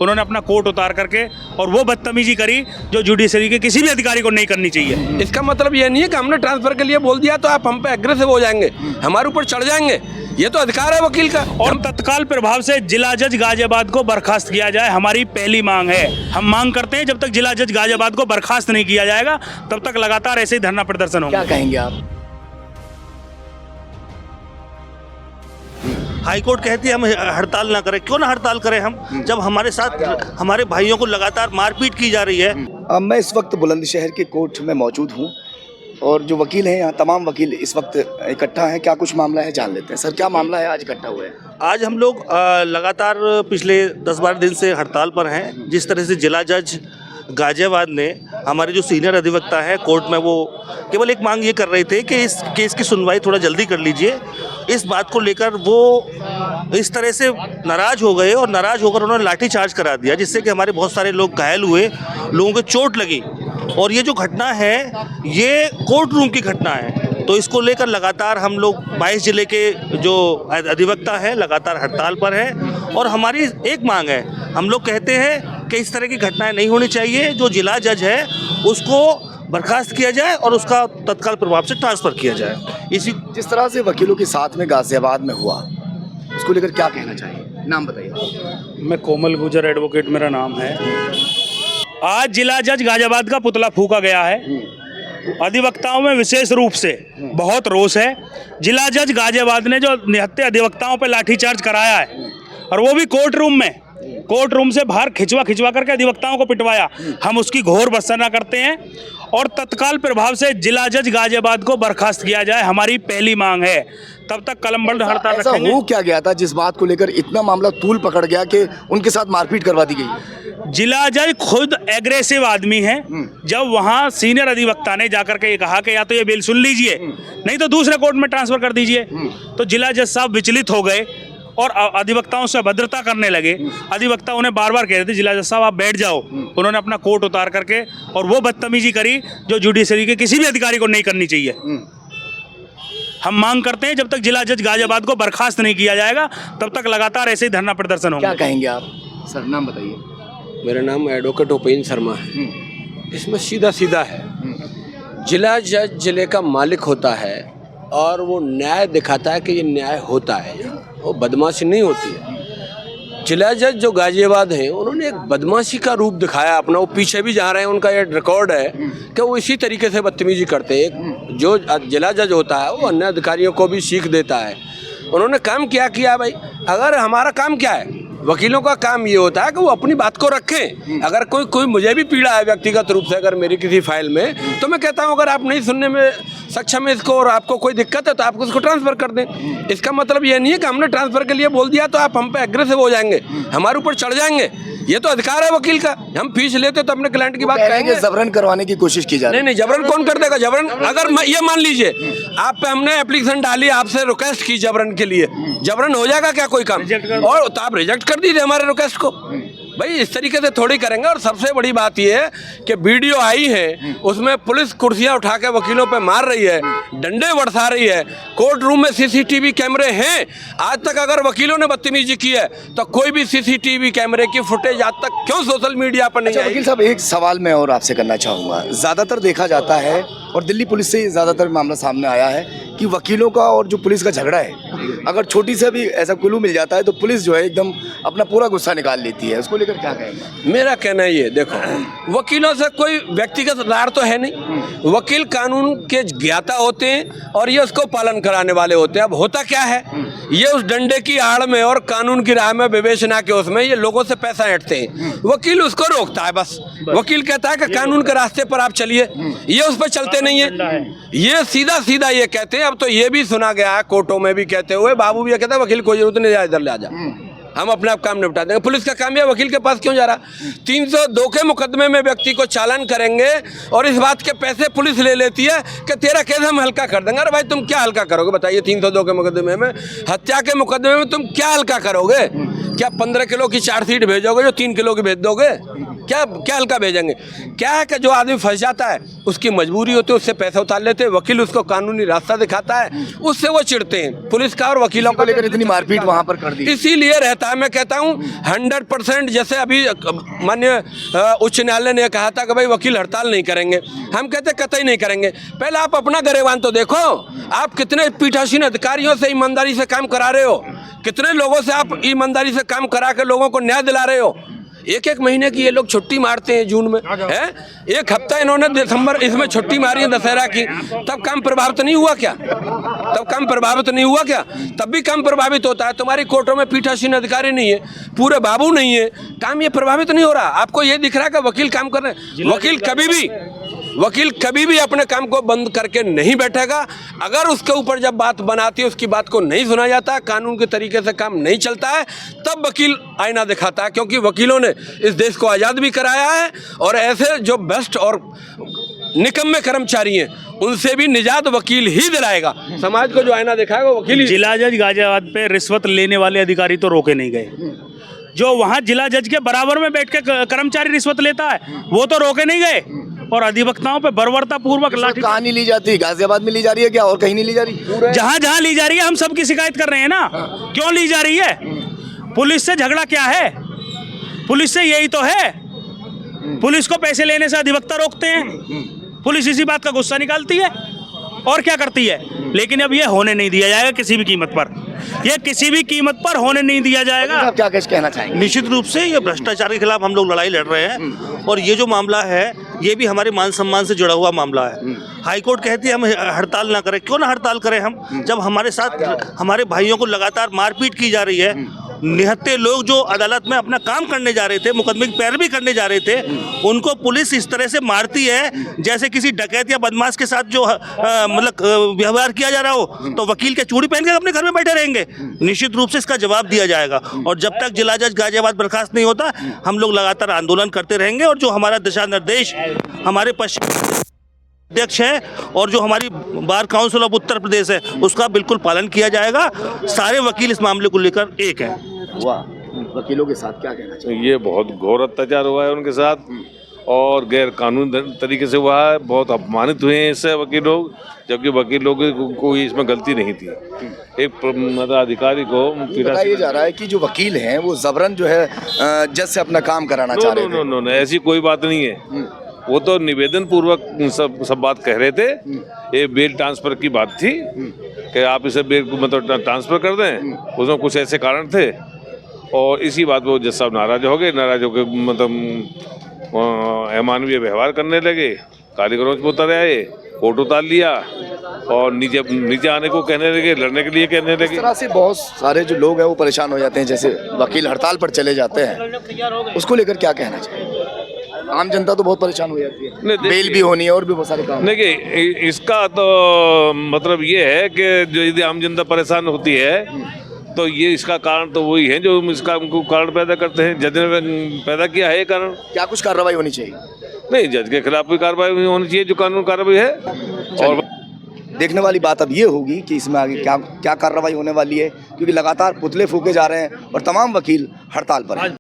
उन्होंने अपना कोट उतार करके और वो बदतमीजी करी जो जुडिशरी के किसी भी अधिकारी को नहीं करनी चाहिए। इसका मतलब ये नहीं है कि हमने ट्रांसफर के लिए बोल दिया तो आप हम पे एग्रेसिव हो जाएंगे, हमारे ऊपर चढ़ जाएंगे। ये तो अधिकार है वकील का। और तत्काल प्रभाव से जिला जज गाजियाबाद को बर्खास्त किया जाए, हमारी पहली मांग है। हम मांग करते हैं जब तक जिला जज गाजियाबाद को बर्खास्त नहीं किया जाएगा तब तक लगातार ऐसे ही धरना प्रदर्शन होगा। क्या कहेंगे आप? हाईकोर्ट कहती है हम हड़ताल ना करें। क्यों ना हड़ताल करें हम, जब हमारे साथ हमारे भाइयों को लगातार मारपीट की जा रही है। मैं इस वक्त बुलंदशहर के कोर्ट में मौजूद हूँ और जो वकील हैं यहाँ तमाम वकील इस वक्त इकट्ठा हैं। क्या कुछ मामला है जान लेते हैं। सर क्या मामला है, आज इकट्ठा हुए हैं? आज हम लोग लगातार पिछले 10-12 दिन से हड़ताल पर हैं। जिस तरह से जिला जज गाजियाबाद ने हमारे जो सीनियर अधिवक्ता है कोर्ट में, वो केवल एक मांग ये कर रहे थे कि इस केस की सुनवाई थोड़ा जल्दी कर लीजिए। इस बात को लेकर वो इस तरह से नाराज़ हो गए और नाराज़ होकर उन्होंने लाठीचार्ज करा दिया, जिससे कि हमारे बहुत सारे लोग घायल हुए, लोगों को चोट लगी। और ये जो घटना है ये कोर्ट रूम की घटना है, तो इसको लेकर लगातार हम लोग 22 जिले के जो अधिवक्ता है लगातार हड़ताल पर है। और हमारी एक मांग है, हम लोग कहते हैं कि इस तरह की घटनाएं नहीं होनी चाहिए। जो जिला जज है उसको बर्खास्त किया जाए और उसका तत्काल प्रभाव से ट्रांसफ़र किया जाए। इसी जिस तरह से वकीलों के साथ में गाजियाबाद में हुआ, उसको लेकर क्या कहना चाहिए? नाम बताइए। मैं कोमल गुजर एडवोकेट मेरा नाम है। आज जिला जज गाजियाबाद का पुतला फूंका गया है। अधिवक्ताओं में विशेष रूप से बहुत रोष है। जिला जज गाजियाबाद ने जो निहत्थे अधिवक्ताओं पर लाठीचार्ज कराया है और वो भी कोर्ट रूम से बाहर खिंचवा करके अधिवक्ताओं को पिटवाया, हम उसकी घोर भर्त्सना करते हैं और तत्काल प्रभाव से जिला जज गाजियाबाद को बर्खास्त किया जाए, हमारी पहली मांग है। तब तक कलमबंद हड़ताल रखेंगे। हो क्या गया था जिस बात को लेकर इतना मामला तूल पकड़ गया कि उनके साथ मारपीट करवा दी गई? जिला जज खुद एग्रेसिव आदमी है। जब वहाँ सीनियर अधिवक्ता ने जाकर के ये कहा कि या तो ये बिल सुन लीजिए नहीं तो दूसरे कोर्ट में ट्रांसफर कर दीजिए, तो जिला जज साहब विचलित हो गए और अधिवक्ताओं से अभद्रता करने लगे। अधिवक्ता उन्हें बार बार कह रहे थे जिला जज साहब आप बैठ जाओ। उन्होंने अपना कोट उतार करके और वो बदतमीजी करी जो जुडिशरी के किसी भी अधिकारी को नहीं करनी चाहिए। हम मांग करते हैं जब तक जिला जज गाजियाबाद को बर्खास्त नहीं किया जाएगा तब तक लगातार ऐसे ही धरना प्रदर्शन होगा। क्या कहेंगे आप? सर नाम बताइए। मेरा नाम एडवोकेट उपेंद्र शर्मा है। इसमें सीधा सीधा है, जिला जज जिले का मालिक होता है और वो न्याय दिखाता है कि ये न्याय होता है, वो बदमाशी नहीं होती है। जिला जज जो गाजियाबाद हैं उन्होंने एक बदमाशी का रूप दिखाया अपना। वो पीछे भी जा रहे हैं, उनका ये रिकॉर्ड है कि वो इसी तरीके से बदतमीजी करते हैं। जो जिला जज होता है वो अन्य अधिकारियों को भी सीख देता है। उन्होंने काम किया भाई, अगर हमारा काम क्या है, वकीलों का काम ये होता है कि वो अपनी बात को रखें। अगर कोई मुझे भी पीड़ा है व्यक्तिगत रूप से, अगर मेरी किसी फाइल में, तो मैं कहता हूँ अगर आप नहीं सुनने में सक्षम है इसको और आपको कोई दिक्कत है तो आप उसको ट्रांसफ़र कर दें। इसका मतलब ये नहीं है कि हमने ट्रांसफ़र के लिए बोल दिया तो आप हम पे एग्रेसिव हो जाएंगे, हमारे ऊपर चढ़ जाएंगे। ये तो अधिकार है वकील का। हम फीस लेते तो अपने क्लाइंट की बात करेंगे। जबरन करवाने की कोशिश की जा रही है। नहीं, जबरन कौन कर देगा? जबरन अगर ये मान लीजिए आप पे हमने एप्लीकेशन डाली, आपसे रिक्वेस्ट की जबरन के लिए, जबरन हो जाएगा क्या कोई काम? और तो आप रिजेक्ट कर दीजिए हमारे रिक्वेस्ट को। भाई इस तरीके से थोड़ी करेंगे। और सबसे बड़ी बात यह है कि वीडियो आई है, उसमें पुलिस कुर्सियां उठा के वकीलों पे मार रही है, डंडे बरसा रही है। कोर्ट रूम में सीसीटीवी कैमरे हैं। आज तक अगर वकीलों ने बदतमीजी की है तो कोई भी सीसीटीवी कैमरे की फुटेज आज तक क्यों सोशल मीडिया पर नहीं आई? वकील साहब एक सवाल मैं और आपसे करना चाहूँगा। ज़्यादातर देखा जाता है और दिल्ली पुलिस से ज़्यादातर मामला सामने आया है कि वकीलों का और जो पुलिस का झगड़ा है, अगर छोटी से भी ऐसा क्लू मिल जाता है तो पुलिस जो है एकदम अपना पूरा गुस्सा निकाल लेती है। उसको लेकर क्या कहेंगे? मेरा कहना ये, देखो वकीलों से कोई व्यक्तिगत रार तो है नहीं। वकील कानून के ज्ञाता होते हैं और ये उसको पालन कराने वाले होते हैं। अब होता क्या है, ये उस डंडे की आड़ में और कानून की राह में विवेचना के उसमें ये लोगों से पैसा ऐंठते हैं। वकील उसको रोकता है, बस वकील कहता है कि कानून के रास्ते पर आप चलिए, ये उस पर चलते नहीं है। ये सीधा सीधा ये कहते हैं। अब तो ये भी सुना गया है कोर्टों में भी कहते हुए, बाबू भी ये कहता है वकील कोई जरूरत नहीं, इधर ले आ जा, हम अपने आप काम निपटा देंगे। पुलिस का काम है, वकील के पास क्यों जा रहा? 302 के मुकदमे में व्यक्ति को चालान करेंगे और इस बात के पैसे पुलिस ले लेती है कि तेरा केस हम हल्का कर देंगे। अरे भाई तुम क्या हल्का करोगे बताइए? 302 के मुकदमे में, हत्या के मुकदमे में तुम क्या हल्का करोगे? क्या 15 किलो की चार्जशीट भेजोगे जो 3 किलो की भेज दोगे? क्या हल्का भेजेंगे? क्या है कि जो आदमी फंस जाता है उसकी मजबूरी होती है, उससे पैसा उतार लेते हैं, वकील उसको कानूनी रास्ता दिखाता है, उससे वो चिढ़ते हैं। पुलिस का और वकीलों को लेकर इतनी मारपीट वहाँ पर कर दी, इसीलिए रहता है। मैं कहता हूँ 100%, जैसे अभी माननीय उच्च न्यायालय ने कहा था कि भाई वकील हड़ताल नहीं करेंगे, हम कहते कतई नहीं करेंगे। पहले आप अपना गरेबान तो देखो, आप कितने पीठासीन अधिकारियों से ईमानदारी से काम करा रहे हो, कितने लोगों से आप ईमानदारी से काम करा के लोगों को न्याय दिला रहे हो। एक महीने की ये लोग छुट्टी मारते हैं जून में, है 1 हफ्ता इन्होंने दिसंबर इसमें छुट्टी मारी है दशहरा की, तब काम प्रभावित नहीं हुआ क्या? तब काम प्रभावित नहीं हुआ क्या? तब भी काम प्रभावित होता है। तुम्हारी कोर्टों में पीठासीन अधिकारी नहीं है, पूरे बाबू नहीं है, काम ये प्रभावित नहीं हो रहा। आपको ये दिख रहा है कि वकील काम कर रहे हैं। वकील कभी भी अपने काम को बंद करके नहीं बैठेगा। अगर उसके ऊपर जब बात बनाती है, उसकी बात को नहीं सुना जाता, कानून के तरीके से काम नहीं चलता है, तब वकील आईना दिखाता है। क्योंकि वकीलों ने इस देश को आज़ाद भी कराया है, और ऐसे जो बेस्ट और निकम्मे कर्मचारी हैं उनसे भी निजात वकील ही दिलाएगा। समाज को जो आईना दिखाएगा वकील ही। जिला जज गाजियाबाद पे रिश्वत लेने वाले अधिकारी तो रोके नहीं गए। जो वहाँ जिला जज के बराबर में बैठ के कर्मचारी रिश्वत लेता है वो तो रोके नहीं गए, और अधिवक्ताओं पे बर्बरता पूर्वक लाठी कहाँ नहीं ली जाती? गाजियाबाद में ली जा रही है क्या, और कहीं नहीं ली जा रही? जहाँ जहाँ ली जा रही है हम सबकी शिकायत कर रहे हैं ना। क्यों ली जा रही है? पुलिस से झगड़ा क्या है? पुलिस से यही तो है, पुलिस को पैसे लेने से अधिवक्ता रोकते हैं, पुलिस इसी बात का गुस्सा निकालती है और क्या करती है। लेकिन अब ये होने नहीं दिया जाएगा किसी भी कीमत पर, ये किसी भी कीमत पर होने नहीं दिया जाएगा। आप क्या कहना चाहेंगे? निश्चित रूप से ये भ्रष्टाचार के खिलाफ हम लोग लड़ाई लड़ रहे हैं, और ये जो मामला है ये भी हमारे मान सम्मान से जुड़ा हुआ मामला है। हाईकोर्ट कहती है हम हड़ताल ना करें। क्यों ना हड़ताल करें हम, जब हमारे साथ हमारे भाइयों को लगातार मारपीट की जा रही है। निहत्थे लोग जो अदालत में अपना काम करने जा रहे थे, मुकदमे की पैरवी करने जा रहे थे, उनको पुलिस इस तरह से मारती है जैसे किसी डकैत या बदमाश के साथ जो मतलब व्यवहार किया जा रहा हो। तो वकील के चूड़ी पहन के अपने घर में बैठे रहेंगे? निश्चित रूप से इसका जवाब दिया जाएगा, और जब तक जिला जज गाजियाबाद बर्खास्त नहीं होता हम लोग लगातार आंदोलन करते रहेंगे। और जो हमारा दिशा निर्देश हमारे पश्चिम अध्यक्ष है और जो हमारी bar council of Uttar Pradesh है उसका बिल्कुल पालन किया जाएगा। सारे वकील इस मामले को लेकर एक है। वाह, वकीलों के साथ क्या कहना चाहिए? ये बहुत घोर अत्याचार हुआ है उनके साथ, और गैर कानूनी तरीके से हुआ है। बहुत अपमानित हुए हैं इससे वकील लोग, जबकि वकील लोग को कोई इसमें गलती नहीं थी। एक मतलब अधिकारी को बताया जा रहा है कि जो वकील हैं वो जबरन जो है जज से अपना काम कराना चाह रहे थे। नो, ऐसी कोई बात नहीं है। वो तो निवेदन पूर्वक सब बात कह रहे थे। ये बेल ट्रांसफर की बात थी कि आप इसे बेल को मतलब ट्रांसफर कर दें, उसमें कुछ ऐसे कारण थे, और इसी बात पर जज साहब नाराज हो गए। नाराज होकर मतलब अमानवीय व्यवहार करने लगे, कारीगरों से उतर आए, कोर्ट उतार लिया, और नीचे आने को कहने लगे, लड़ने के लिए कहने लगे। इस तरह से बहुत सारे जो लोग हैं वो परेशान हो जाते हैं, जैसे वकील हड़ताल पर चले जाते हैं, उसको लेकर क्या कहना चाहिए? आम जनता तो बहुत परेशान हो जाती है, बेल भी होनी है और भी बहुत सारे काम। देखिए, इसका तो मतलब ये है कि जो यदि आम जनता परेशान होती है तो ये इसका कारण तो वही है जो इसका हमको कारण पैदा करते हैं। जज ने पैदा किया है ये कारण। क्या कुछ कार्रवाई होनी चाहिए? नहीं, जज के खिलाफ भी कार्रवाई होनी चाहिए जो कानून कार्रवाई है। और देखने वाली बात अब ये होगी कि इसमें आगे क्या कार्रवाई होने वाली है, क्योंकि लगातार पुतले फूके जा रहे हैं और तमाम वकील हड़ताल पर हैं।